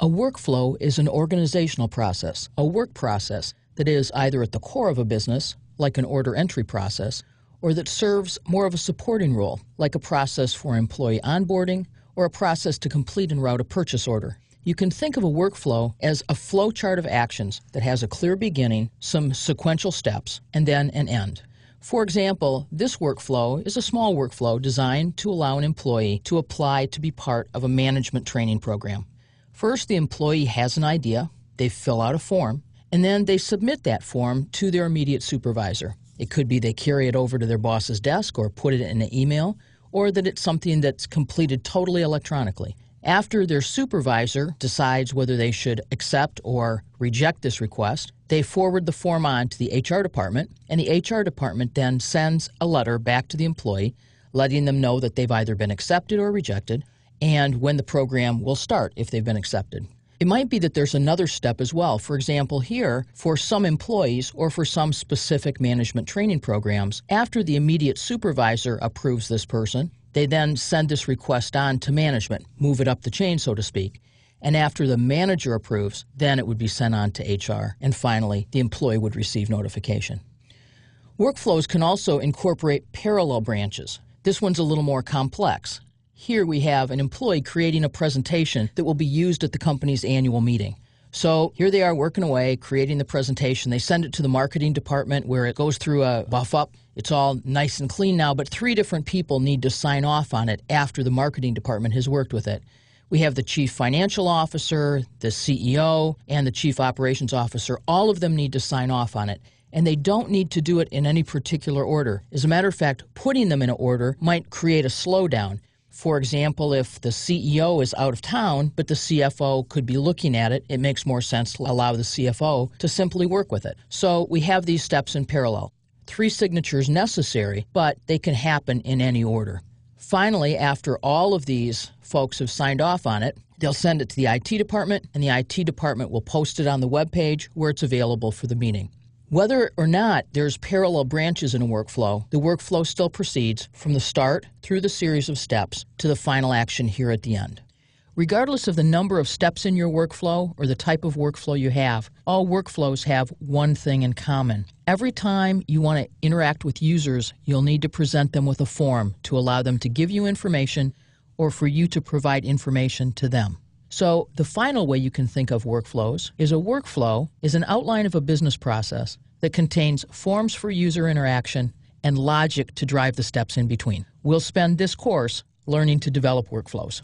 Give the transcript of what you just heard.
A workflow is an organizational process, a work process that is either at the core of a business, like an order entry process, or that serves more of a supporting role, like a process for employee onboarding or a process to complete and route a purchase order. You can think of a workflow as a flow chart of actions that has a clear beginning, some sequential steps, and then an end. For example, this workflow is a small workflow designed to allow an employee to apply to be part of a management training program. First, the employee has an idea, they fill out a form, and then they submit that form to their immediate supervisor. It could be they carry it over to their boss's desk or put it in an email, or that it's something that's completed totally electronically. After their supervisor decides whether they should accept or reject this request, they forward the form on to the HR department, and the HR department then sends a letter back to the employee letting them know that they've either been accepted or rejected, and when the program will start if they've been accepted. It might be that there's another step as well. For example, here, for some employees or for some specific management training programs, after the immediate supervisor approves this person, they then send this request on to management, move it up the chain, so to speak. And after the manager approves, then it would be sent on to HR. And finally, the employee would receive notification. Workflows can also incorporate parallel branches. This one's a little more complex. Here we have an employee creating a presentation that will be used at the company's annual meeting. So here they are working away, creating the presentation. They send it to the marketing department where it goes through a buff up. It's all nice and clean now, but 3 different people need to sign off on it after the marketing department has worked with it. We have the chief financial officer, the CEO, and the chief operations officer. All of them need to sign off on it. And they don't need to do it in any particular order. As a matter of fact, putting them in an order might create a slowdown. For example, if the CEO is out of town, but the CFO could be looking at it, it makes more sense to allow the CFO to simply work with it. So we have these steps in parallel. 3 signatures necessary, but they can happen in any order. Finally, after all of these folks have signed off on it, they'll send it to the IT department, and the IT department will post it on the web page where it's available for the meeting. Whether or not there's parallel branches in a workflow, the workflow still proceeds from the start through the series of steps to the final action here at the end. Regardless of the number of steps in your workflow or the type of workflow you have, all workflows have one thing in common. Every time you want to interact with users, you'll need to present them with a form to allow them to give you information or for you to provide information to them. So the final way you can think of workflows is a workflow is an outline of a business process that contains forms for user interaction and logic to drive the steps in between. We'll spend this course learning to develop workflows.